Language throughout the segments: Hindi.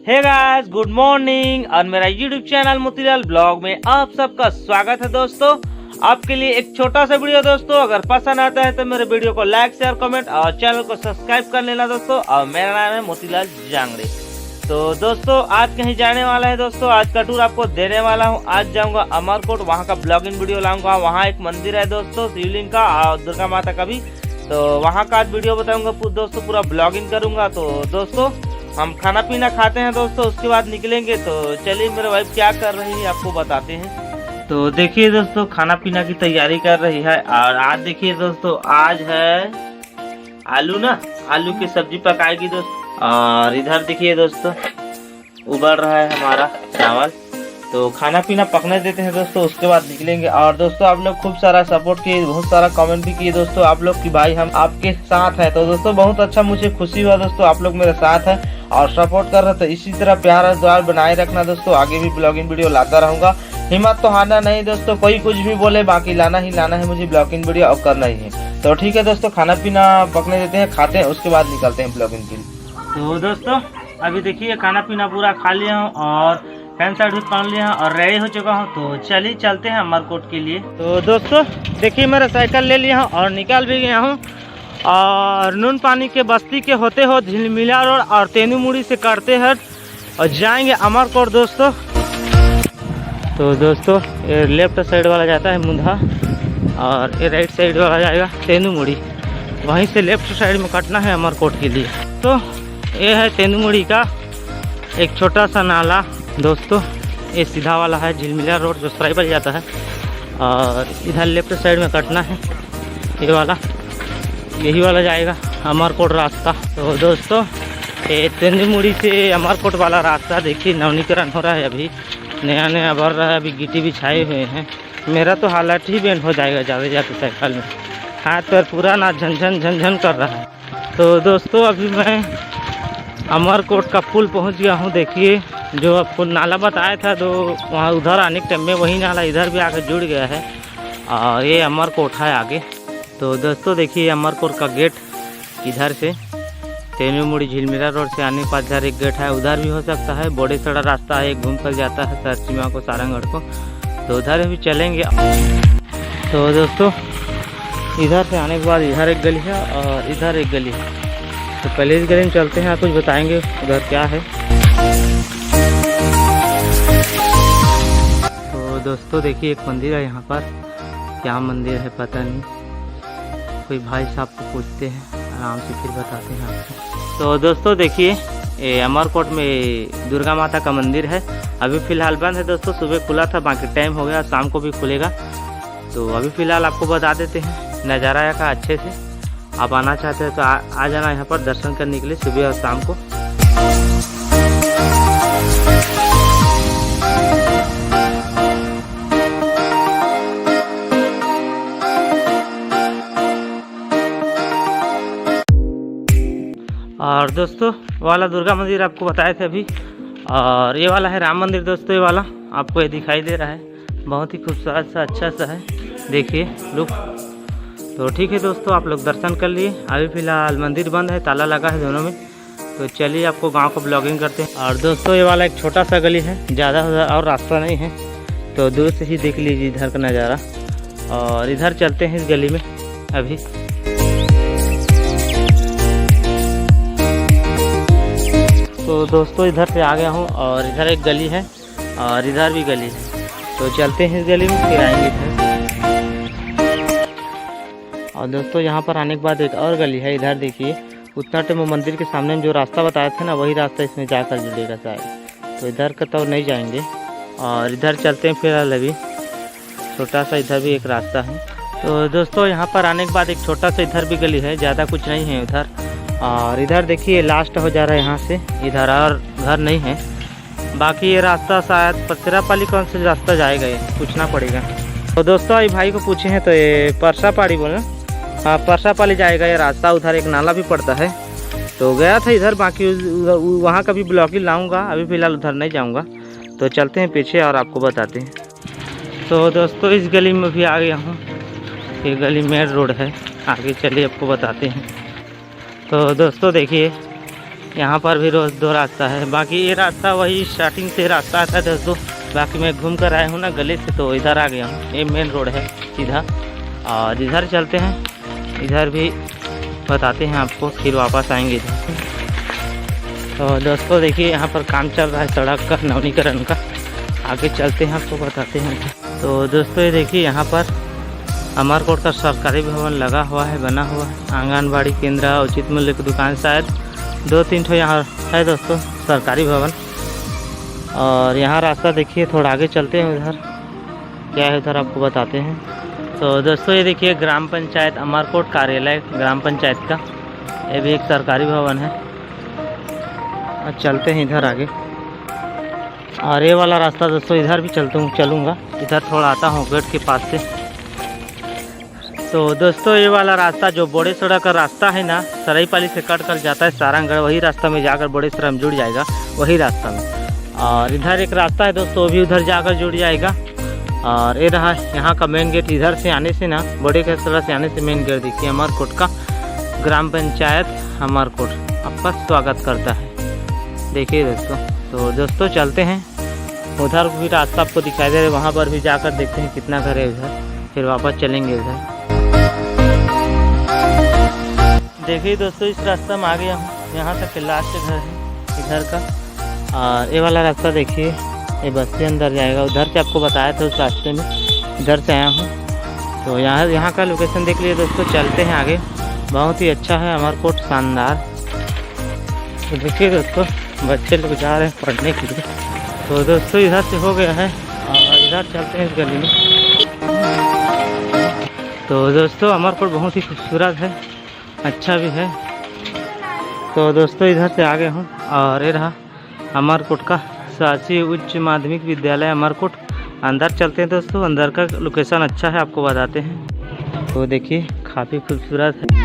हे गाइस, गुड मॉर्निंग और मेरा यूट्यूब चैनल मोतीलाल ब्लॉग में आप सबका स्वागत है। दोस्तों, आपके लिए एक छोटा सा वीडियो दोस्तों, अगर पसंद आता है तो मेरे वीडियो को लाइक शेयर कमेंट और चैनल को सब्सक्राइब कर लेना दोस्तों। और मेरा नाम है मोतीलाल जांगड़े। तो दोस्तों, आज कहीं जाने वाला है दोस्तों, आज का टूर आपको देने वाला हूँ। आज जाऊँगा अमरकोट, वहाँ का ब्लॉगिंग वीडियो लाऊंगा। वहाँ एक मंदिर है दोस्तों, शिवलिंग का और दुर्गा माता का भी, तो वहाँ का आज वीडियो बताऊंगा दोस्तों, पूरा ब्लॉगिंग करूंगा। तो दोस्तों, हम खाना पीना खाते हैं दोस्तों, उसके बाद निकलेंगे। तो चलिए, मेरे वाइफ क्या कर रही है आपको बताते हैं। तो देखिए दोस्तों, खाना पीना की तैयारी कर रही है। और आज देखिए दोस्तों, आज है आलू की सब्जी पकाएगी दोस्तों। और इधर देखिए दोस्तों, उबल रहा है हमारा चावल। तो खाना पीना पकने देते हैं दोस्तों, उसके बाद निकलेंगे। और दोस्तों, आप लोग खूब सारा सपोर्ट किए, बहुत सारा कमेंट भी किए दोस्तों आप लोग कि भाई हम आपके साथ हैं। तो दोस्तों, बहुत अच्छा मुझे खुशी हुआ दोस्तों, आप लोग मेरे साथ हैं और सपोर्ट कर रहे थे। इसी तरह प्यार और दुआ बनाए रखना दोस्तों, आगे भी ब्लॉगिंग वीडियो लाता रहूंगा। हिम्मत तो हारना नहीं दोस्तों, कोई कुछ भी बोले, बाकी लाना ही लाना है मुझे ब्लॉगिंग वीडियो और करना ही है। तो ठीक है दोस्तों, खाना पीना पकने देते हैं, खाते हैं, उसके बाद निकलते हैं ब्लॉगिंग के लिए। तो दोस्तों, अभी देखिए खाना पीना पूरा खा लिया हूँ और पैंट शर्ट भी पहन लिया और रेडी हो चुका हूँ। तो चलिए चलते हैं अमरकोट के लिए। तो दोस्तों, देखिए मेरा साइकिल ले लिया हूँ और निकल भी गया हूँ। और नून पानी के बस्ती के होते हो झिलमिला रोड और तेनूमुड़ी से करते हैं और जाएंगे अमरकोट दोस्तों। तो दोस्तों, ये लेफ्ट साइड वाला जाता है मुंधा और ये राइट साइड वाला जाएगा तेनूमुड़ी। वहीं से लेफ्ट साइड में कटना है अमरकोट के लिए। तो ये है तेनूमुड़ी का एक छोटा सा नाला दोस्तों। ये सीधा वाला है झिलमिला रोड जो सराइबल जाता है, और इधर लेफ्ट साइड में कटना है ये वाला, यही वाला जाएगा अमरकोट रास्ता। तो दोस्तों, ये तेनूमुड़ी से अमरकोट वाला रास्ता देखिए नवीनीकरण हो रहा है, अभी नया नया भर रहा है, अभी गिट्टी भी छाए हुए हैं। मेरा तो हालत ही बेंड हो जाएगा जाते जाते साइकिल में, हाथ पैर पूरा ना झनझन झनझन कर रहा है। तो दोस्तों, अभी मैं अमरकोट का पुल पहुंच गया हूं। देखिए, जो आपको नाला बताया था तो वहाँ उधर आने के टाइम में वही नाला इधर भी आकर जुड़ गया है और ये अमरकोट है आगे। तो दोस्तों, देखिए अमरकोट का गेट इधर से तेनूमुड़ी झिलमिला रोड से आने के बाद इधर एक गेट है, उधर भी हो सकता है। बड़े सड़ा रास्ता है, घूम कर जाता है सरसीमा को, सारंगढ़ को, तो उधर भी चलेंगे। तो दोस्तों, इधर से आने के बाद इधर एक गली है और इधर एक गली है। तो पहले इस गली में चलते हैं, कुछ बताएंगे उधर क्या है। तो दोस्तों, देखिए एक मंदिर है यहाँ पर, क्या मंदिर है पता नहीं, कोई भाई साहब को पूछते हैं, आराम से फिर बताते हैं आपको। तो दोस्तों, देखिए ये अमरकोट में दुर्गा माता का मंदिर है। अभी फ़िलहाल बंद है दोस्तों, सुबह खुला था, बाकी टाइम हो गया, शाम को भी खुलेगा। तो अभी फ़िलहाल आपको बता देते हैं नज़ारा का अच्छे से। आप आना चाहते हैं तो आ जाना यहाँ पर दर्शन करने के लिए सुबह और शाम को। और दोस्तों, वाला दुर्गा मंदिर आपको बताए थे अभी, और ये वाला है राम मंदिर दोस्तों। ये वाला आपको ये दिखाई दे रहा है, बहुत ही खूबसूरत सा अच्छा सा है, देखिए लुक। तो ठीक है दोस्तों, आप लोग दर्शन कर लिए। अभी फ़िलहाल मंदिर बंद है, ताला लगा है दोनों में। तो चलिए आपको गांव को ब्लॉगिंग करते हैं। और दोस्तों, ये वाला एक छोटा सा गली है, ज़्यादा और रास्ता नहीं है, तो दूर से ही देख लीजिए इधर का नज़ारा। और इधर चलते हैं इस गली में अभी। तो दोस्तों, इधर से आ गया हूँ और इधर एक गली है और इधर भी गली है। तो चलते हैं इस गली में, फिर आएंगे फिर। और दोस्तों, यहाँ पर आने के बाद एक और गली है, इधर देखिए। उतना टाइम मंदिर के सामने में जो रास्ता बताया था ना, वही रास्ता इसमें जाकर जुड़ेगा शायद। तो इधर का तो नहीं जाएंगे और इधर चलते हैं फिर। अभी छोटा सा इधर भी एक रास्ता है। तो दोस्तों, यहाँ पर आने के बाद एक छोटा सा इधर भी गली है, ज़्यादा कुछ नहीं है उधर। और इधर देखिए लास्ट हो जा रहा है यहाँ से, इधर और घर नहीं है। बाकी ये रास्ता शायद पचरापाली कौन सा रास्ता जाएगा, ये पूछना पड़ेगा। तो दोस्तों, ये भाई को पूछे हैं तो ये परसापाड़ी बोले, हाँ परसापाली जाएगा ये रास्ता। उधर एक नाला भी पड़ता है, तो गया था इधर, बाकी वहाँ का भी ब्लॉगिंग लाऊंगा। अभी फ़िलहाल उधर नहीं जाऊँगा। तो चलते हैं पीछे और आपको बताते हैं। तो दोस्तों, इस गली में भी आ गया हूँ, ये गली मेन रोड है, आगे चलिए आपको बताते हैं। तो दोस्तों, देखिए यहाँ पर भी रोज 2 रास्ता है। बाकी ये रास्ता वही स्टार्टिंग से रास्ता आता है दोस्तों। बाकी मैं घूम कर आया हूँ ना गले से, तो इधर आ गया हूँ। ये मेन रोड है सीधा, और इधर चलते हैं, इधर भी बताते हैं आपको, फिर वापस आएंगे इधर। तो दोस्तों देखिए यहाँ पर काम चल रहा है सड़क का नवीनीकरण का, आगे चलते हैं आपको बताते हैं। तो दोस्तों ये देखिए यहाँ पर अमरकोट का सरकारी भवन लगा हुआ है, बना हुआ है। आंगनबाड़ी केंद्र, उचित मूल्य की दुकान, शायद 2-3 ठो यहाँ है दोस्तों सरकारी भवन। और यहाँ रास्ता देखिए, थोड़ा आगे चलते हैं, उधर क्या है उधर आपको बताते हैं। तो दोस्तों ये देखिए ग्राम पंचायत अमरकोट कार्यालय ग्राम पंचायत का, ये भी एक सरकारी भवन है। और चलते हैं इधर आगे। और ये वाला रास्ता दोस्तों इधर भी चलूँगा, इधर थोड़ा आता हूँ गेट के पास से। तो दोस्तों ये वाला रास्ता जो बोड़ेसरा का रास्ता है ना, सराईपाली से कट कर जाता है सारंगगढ़, वही रास्ता में जाकर बोड़ेसरा में जुड़ जाएगा, वही रास्ता में। और इधर एक रास्ता है दोस्तों, वो भी उधर जाकर जुड़ जाएगा। और ये रहा यहाँ का मेन गेट। इधर से आने से ना, बोड़ेसरा से आने से मेन गेट देखिए, अमरकोट का ग्राम पंचायत अमरकोट आपका स्वागत करता है, देखिए दोस्तों। तो दोस्तों चलते हैं, उधर भी रास्ता आपको दिखाई दे रहा है, वहाँ पर भी जाकर देखते हैं कितना घर है उधर, फिर वापस चलेंगे उधर। देखिए दोस्तों इस रास्ता में आ गया हूँ, यहाँ तक लास्ट घर है इधर का। और ये वाला रास्ता देखिए, ये बस से अंदर जाएगा, उधर से आपको बताया था उस रास्ते में, इधर से आया हूँ। तो यहाँ का लोकेशन देख लीजिए दोस्तों। चलते हैं आगे, बहुत ही अच्छा है अमरकोट, शानदार। तो देखिए दोस्तों बच्चे लोग जा रहे हैं पढ़ने के लिए। तो दोस्तों इधर से हो गया है, और इधर चलते हैं इस गली में। तो दोस्तों अमरकोट बहुत ही खूबसूरत है, अच्छा भी है। तो दोस्तों इधर से आ गया हूँ, और ये रहा अमरकोट का शासकीय उच्च माध्यमिक विद्यालय अमरकोट। अंदर चलते हैं दोस्तों, अंदर का लोकेशन अच्छा है, आपको बताते हैं। तो देखिए काफ़ी खूबसूरत है।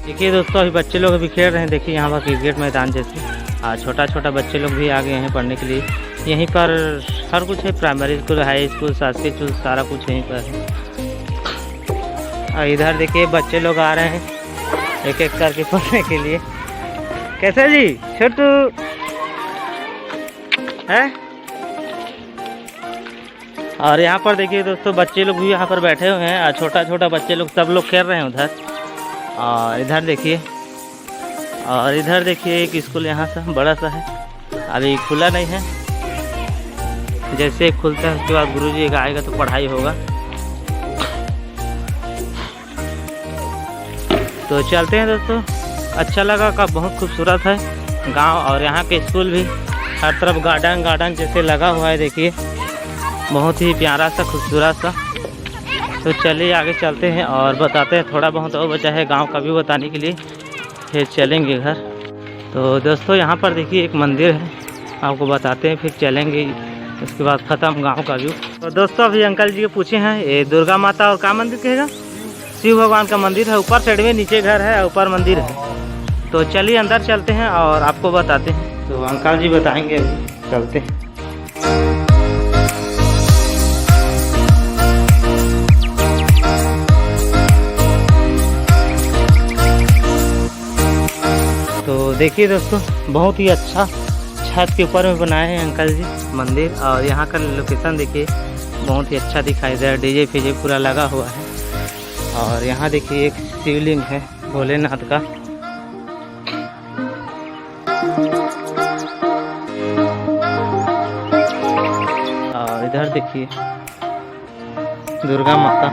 देखिए दोस्तों अभी बच्चे लोग अभी खेल रहे हैं, देखिए यहाँ पर क्रिकेट मैदान जैसे। छोटा छोटा बच्चे लोग भी आ गए हैं पढ़ने के लिए। यहीं पर हर कुछ है, प्राइमरी स्कूल, हाई स्कूल, शासकीय स्कूल, सारा कुछ यहीं पर है। और इधर देखिए बच्चे लोग आ रहे हैं एक एक करके पढ़ने के लिए। कैसे जी छोटू है? और यहाँ पर देखिए दोस्तों बच्चे लोग भी यहाँ पर बैठे हुए हैं, और छोटा छोटा बच्चे लोग सब लोग खेल रहे हैं उधर। और इधर देखिए, और इधर देखिए एक स्कूल यहाँ सा बड़ा सा है, अभी खुला नहीं है। जैसे खुलता है उसके बाद गुरुजी एक आएगा तो पढ़ाई होगा। तो चलते हैं दोस्तों, अच्छा लगा का, बहुत खूबसूरत है गांव। और यहाँ के स्कूल भी हर तरफ गार्डन जैसे लगा हुआ है, देखिए बहुत ही प्यारा सा खूबसूरत सा। तो चलिए आगे चलते हैं और बताते हैं, थोड़ा बहुत और बचा है गांव का भी बताने के लिए, फिर चलेंगे घर। तो दोस्तों यहाँ पर देखिए एक मंदिर है, आपको बताते हैं, फिर चलेंगे, उसके बाद ख़त्म गांव का व्यू। तो दोस्तों अभी अंकल जी के पूछे हैं, ये दुर्गा माता और क्या मंदिर कहेगा, शिव भगवान का मंदिर है, ऊपर साइड में, नीचे घर है, ऊपर मंदिर है। तो चलिए अंदर चलते हैं और आपको बताते हैं। तो अंकल जी बताएंगे, चलते हैं। तो देखिए दोस्तों बहुत ही अच्छा छत के ऊपर में बनाए हैं अंकल जी मंदिर। और यहाँ का लोकेशन देखिए बहुत ही अच्छा दिखाई दे रहा है, डीजे फीजे पूरा लगा हुआ है। और यहाँ देखिए एक शिवलिंग है भोलेनाथ का। और इधर देखिए दुर्गा माता।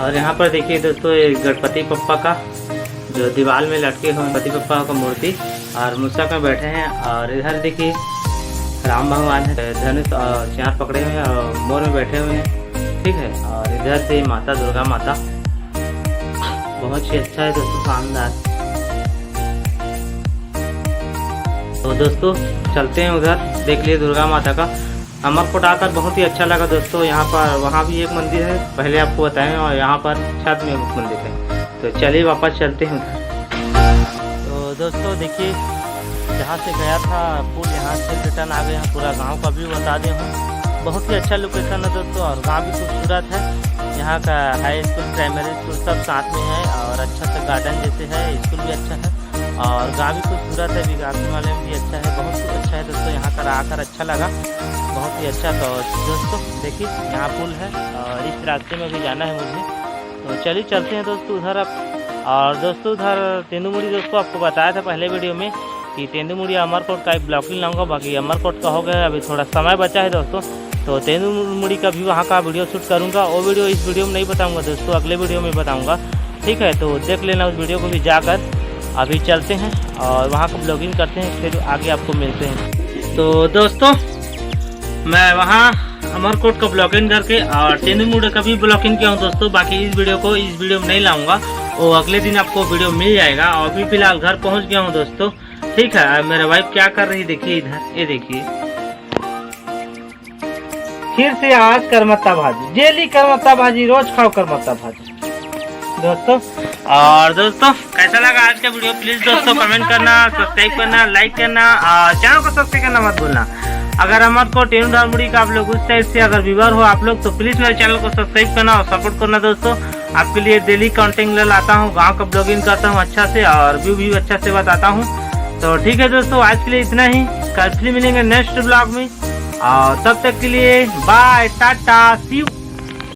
और यहाँ पर देखिए दोस्तों ये गणपति पप्पा का जो दीवार में लटके हुए गणपति पप्पा का मूर्ति, और मूषक में बैठे हैं। और इधर देखिए राम भगवान है, धनुष और चार पकड़े हुए हैं और मोर में बैठे हुए हैं, ठीक है। और इधर से माता दुर्गा माता, बहुत ही अच्छा है दोस्तों, शानदार। तो दोस्तों चलते हैं उधर, देख लिए दुर्गा माता का। अमरकोट आकर बहुत ही अच्छा लगा दोस्तों। यहाँ पर वहाँ भी एक मंदिर है, पहले आपको बताएं, और यहाँ पर छत में एक मंदिर है। तो चलिए वापस चलते हैं उधर। तो दोस्तों देखिए, जहाँ से गया था पुल, यहाँ से रिटर्न आ गए हैं। पूरा गांव का भी बता दें हूँ। बहुत ही अच्छा लोकेशन है दोस्तों, और गांव भी खूबसूरत है। यहाँ का हाई स्कूल, प्राइमरी स्कूल सब साथ में है, और अच्छा सा गार्डन जैसे है। स्कूल भी अच्छा है, और गांव भी खूबसूरत है, बिगासी वाले में भी अच्छा है। बहुत ही अच्छा है दोस्तों, यहाँ का आकर अच्छा लगा, बहुत ही अच्छा। तो दोस्तों देखिए, यहाँ पुल है, और इस रास्ते में भी जाना है मुझे। तो चलिए चलते हैं दोस्तों उधर अब। और दोस्तों उधर तेंदुमुड़ी दोस्तों आपको बताया था पहले वीडियो में कि तेंदुमुड़ी अमरकोट का एक ब्लॉगिंग लाऊंगा। बाकी अमरकोट का हो गया, अभी थोड़ा समय बचा है दोस्तों। तो तेंदुमुड़ी का भी वहाँ का वीडियो शूट करूँगा। वो वीडियो इस वीडियो में नहीं बताऊँगा दोस्तों, अगले वीडियो में बताऊँगा। ठीक है, तो देख लेना उस वीडियो को भी जाकर। अभी चलते हैं और वहाँ का ब्लॉगिंग करते हैं, फिर आगे आपको मिलते हैं। तो दोस्तों मैं वहाँ अमरकोट का ब्लॉगिंग करके और तेंदुमुड़ी का भी ब्लॉगिंग किया हूँ दोस्तों। बाकी इस वीडियो में नहीं लाऊंगा, वो अगले दिन आपको वीडियो मिल जाएगा। और अभी फिलहाल घर पहुँच गया हूँ दोस्तों। ठीक है, मेरा वाइफ क्या कर रही देखिए इधर, ये देखिए, फिर से आज करमत्ता भाजी, डेली करमत्ता भाजी, रोज खाओ करमत्ता भाजी दोस्तों। और दोस्तों कैसा लगा आज का वीडियो, प्लीज दोस्तों कमेंट करना, सब्सक्राइब करना, लाइक करना, और चैनल को सब्सक्राइब करना मत भूलना। अगर अमरकोट तेंदुमुड़ी का आप लोग उस साइड से अगर व्यूअर हो आप लोग, तो प्लीज मेरे चैनल को सब्सक्राइब करना और सपोर्ट करना दोस्तों। आपके लिए डेली कंटेंट लाता हूँ, गाँव का ब्लॉगिंग करता हूँ अच्छा से, और व्यू भी अच्छा से बताता हूँ। तो ठीक है दोस्तों, आज के लिए इतना ही। कल फिर मिलेंगे नेक्स्ट ब्लॉग में, और तब तक के लिए बाय, टाटा, सी यू।